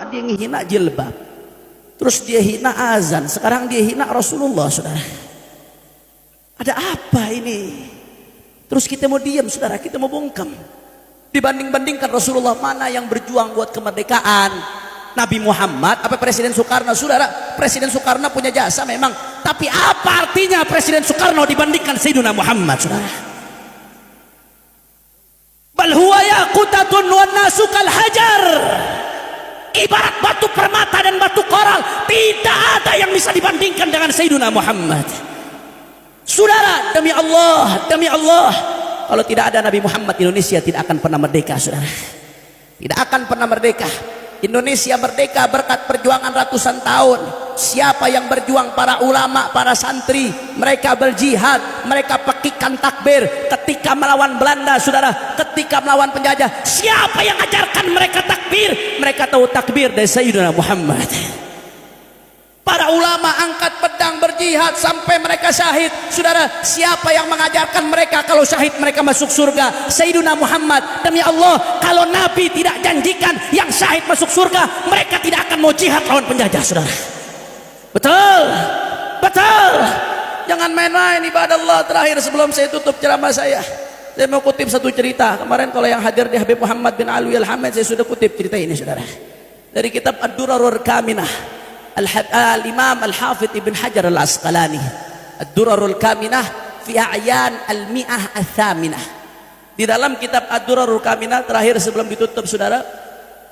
Dia menghina jilbab, terus dia hina azan, sekarang dia hina Rasulullah, saudara. Ada apa ini? Terus kita mau diam, saudara, kita mau bungkam. Dibanding-bandingkan Rasulullah, mana yang berjuang buat kemerdekaan? Nabi Muhammad apa Presiden Soekarno? Saudara, Presiden Soekarno punya jasa memang, tapi apa artinya Presiden Soekarno dibandingkan Sayyidina Muhammad, saudara? Bal huwa yaqutatun wan nasu kal hajar. Ibarat batu permata dan batu koral, tidak ada yang bisa dibandingkan dengan Sayyidina Muhammad. Saudara, demi Allah, kalau tidak ada Nabi Muhammad, Indonesia tidak akan pernah merdeka, saudara. Tidak akan pernah merdeka. Indonesia merdeka berkat perjuangan ratusan tahun. Siapa yang berjuang? Para ulama, para santri, mereka berjihad, mereka pekikan takbir ketika melawan Belanda, saudara, ketika melawan penjajah. Siapa yang ajarkan mereka takbir? Mereka tahu takbir dari Sayyidina Muhammad. Para ulama angkat pedang berjihad sampai mereka syahid, saudara. Siapa yang mengajarkan mereka kalau syahid mereka masuk surga? Sayyidina Muhammad. Demi Allah, kalau Nabi tidak janjikan yang syahid masuk surga, mereka tidak akan mau jihad lawan penjajah, saudara. Betul, betul. Jangan main-main ibadah Allah. Terakhir sebelum saya tutup ceramah saya mau kutip satu cerita. Kemarin kalau yang hadir di Habib Muhammad bin Alwi Al-Hamid, saya sudah kutip cerita ini, saudara, dari kitab Ad-Durarul Kaminah Al-Imam Al-Hafidh Ibn Hajar Al-Asqalani. Ad-Durarul Kaminah fi a'yan al-mi'ah al-thaminah. Di dalam kitab Ad-Durarul Kaminah terakhir sebelum ditutup, saudara,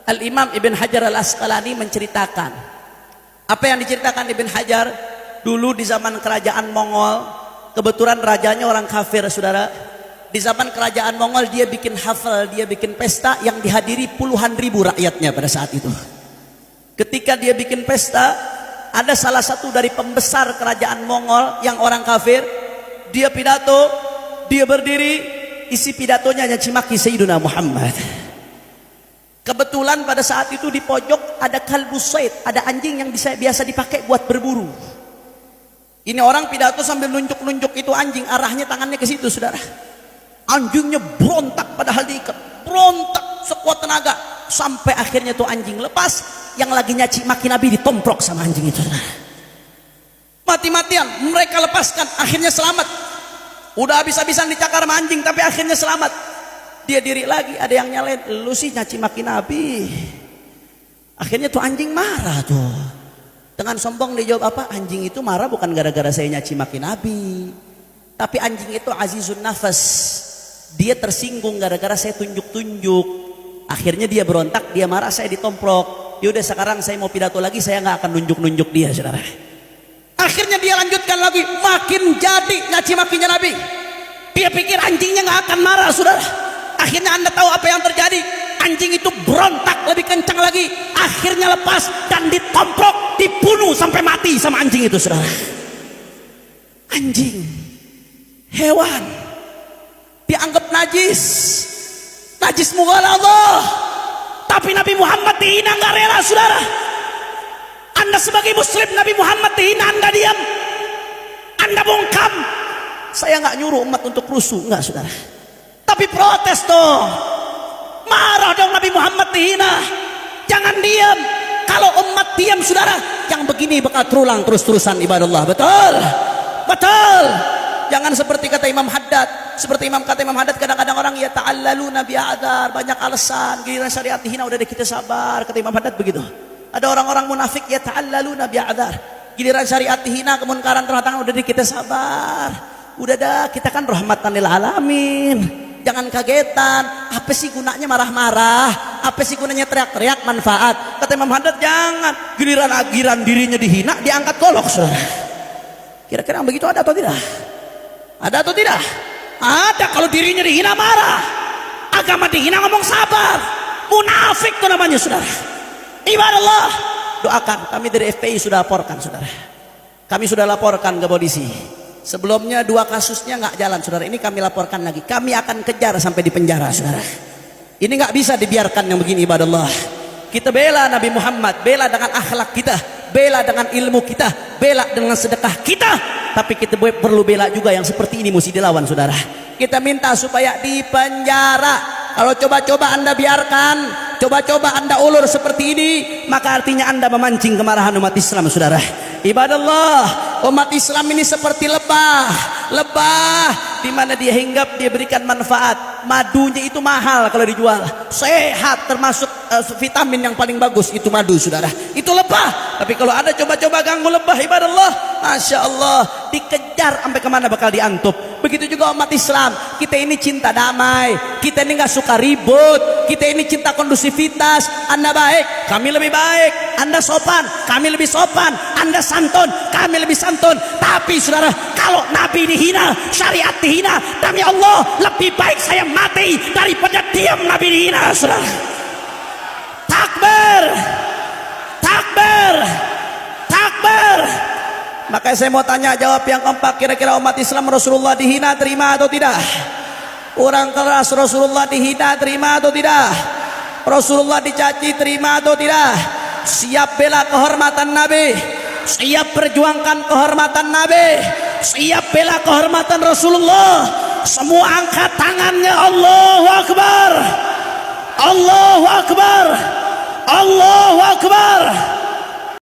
Al-Imam Ibn Hajar Al-Asqalani menceritakan apa yang diceritakan Ibn Hajar dulu di zaman kerajaan Mongol. Kebetulan rajanya orang kafir, saudara. Di zaman kerajaan Mongol dia bikin hafal, dia bikin pesta yang dihadiri puluhan ribu rakyatnya pada saat itu. Ketika dia bikin pesta, ada salah satu dari pembesar kerajaan Mongol yang orang kafir. Dia pidato, dia berdiri, isi pidatonya nyaci maki Sayyidina Muhammad. Kebetulan pada saat itu di pojok ada kalbus said, ada anjing yang biasa dipakai buat berburu. Ini orang pidato sambil nunjuk-nunjuk itu anjing, arahnya tangannya ke situ, saudara. Anjingnya berontak, padahal diikat, berontak sekuat tenaga, sampai akhirnya tuh anjing lepas. Yang lagi nyaci maki Nabi ditomprok sama anjing itu, saudara. Mati-matian mereka lepaskan, akhirnya selamat. Udah habis-habisan dicakar sama anjing, tapi akhirnya selamat. Dia diri lagi, ada yang nyalain, lu sih nyaci maki Nabi. Akhirnya tuh anjing marah tuh. Dengan sombong dia jawab apa? Anjing itu marah bukan gara-gara saya nyaci maki Nabi, tapi anjing itu azizun nafas. Dia tersinggung gara-gara saya tunjuk-tunjuk. Akhirnya dia berontak, dia marah, saya ditomprok. Yaudah sekarang saya mau pidato lagi, saya nggak akan nunjuk-nunjuk dia, saudara. Akhirnya dia lanjutkan lagi, makin jadi nyaci makinya Nabi. Dia pikir anjingnya nggak akan marah, saudara. Akhirnya Anda tahu apa yang terjadi? Anjing itu berontak lebih kencang lagi. Akhirnya lepas dan ditomprok, dibunuh sampai mati sama anjing itu, saudara. Anjing, hewan, dianggap najis, najis mughaladhah. Tapi Nabi Muhammad dihina nggak rela, saudara. Anda sebagai muslim, Nabi Muhammad dihina, Anda diam, Anda bungkam. Saya nggak nyuruh umat untuk rusuh, nggak, saudara. Tapi protes dong, marah dong, Nabi Muhammad dihina. Jangan diam. Kalau umat diam, saudara, yang begini bakal terulang terus-terusan ibadah Allah. Betul, betul. Jangan seperti kata Imam Haddad. Seperti kata Imam Haddad, kadang-kadang orang ya ta'allaluna bi'adzar, banyak alasan, giliran syariat dihina udah deh kita sabar. Kata Imam Haddad begitu. Ada orang-orang munafik ya ta'allaluna bi'adzar, giliran syariat dihina, kemunkaran terang-terangan udah deh kita sabar. Udah dah, kita kan rahmatan lil alamin. Jangan kagetan. Apa sih gunanya marah-marah? Apa sih gunanya teriak-teriak? Manfaat. Kata Imam Haddad, jangan. Giliran dirinya dihina, diangkat golok, saudara. Kira-kira begitu ada atau tidak? Ada atau tidak? Ada. Kalau dirinya dihina marah, agama dihina ngomong sabar. Munafik itu namanya, saudara. Ibadah Allah. Doakan. Kami dari FPI sudah laporkan, saudara. Kami sudah laporkan ke polisi. Sebelumnya 2 kasusnya nggak jalan, saudara. Ini kami laporkan lagi. Kami akan kejar sampai di penjara, saudara. Ini nggak bisa dibiarkan yang begini, ibadah Allah. Kita bela Nabi Muhammad, bela dengan akhlak kita, bela dengan ilmu kita, bela dengan sedekah kita. Tapi kita perlu bela juga yang seperti ini mesti dilawan, saudara. Kita minta supaya di penjara. Kalau coba-coba Anda biarkan, coba-coba Anda ulur seperti ini, maka artinya Anda memancing kemarahan umat Islam, saudara. Ibadallah, umat Islam ini seperti lebah di mana dia hinggap, dia berikan manfaat. Madunya itu mahal kalau dijual, sehat, termasuk vitamin yang paling bagus itu madu, saudara. Itu lebah. Tapi kalau ada coba-coba ganggu lebah, ibadallah, masya Allah, dikejar sampai kemana bakal diantup. Begitu juga umat Islam, kita ini cinta damai, kita ini nggak suka ribut, kita ini cinta kondusivitas. Anda baik, kami lebih baik. Anda sopan, kami lebih sopan. Anda santun, kami lebih santun. Tapi saudara, kalau Nabi dihina, syariat dihina, demi Allah lebih baik saya mati daripada diam Nabi dihina, saudara. Takbir, takbir, takbir. Makanya saya mau tanya jawab yang keempat, kira-kira umat Islam Rasulullah dihina terima atau tidak? Orang keras Rasulullah dihina terima atau tidak? Rasulullah dicaci terima atau tidak? Siap bela kehormatan Nabi, siap perjuangkan kehormatan Nabi, siap bela kehormatan Rasulullah. Semua angkat tangannya, Allahu Akbar, Allahu Akbar, Allahu Akbar.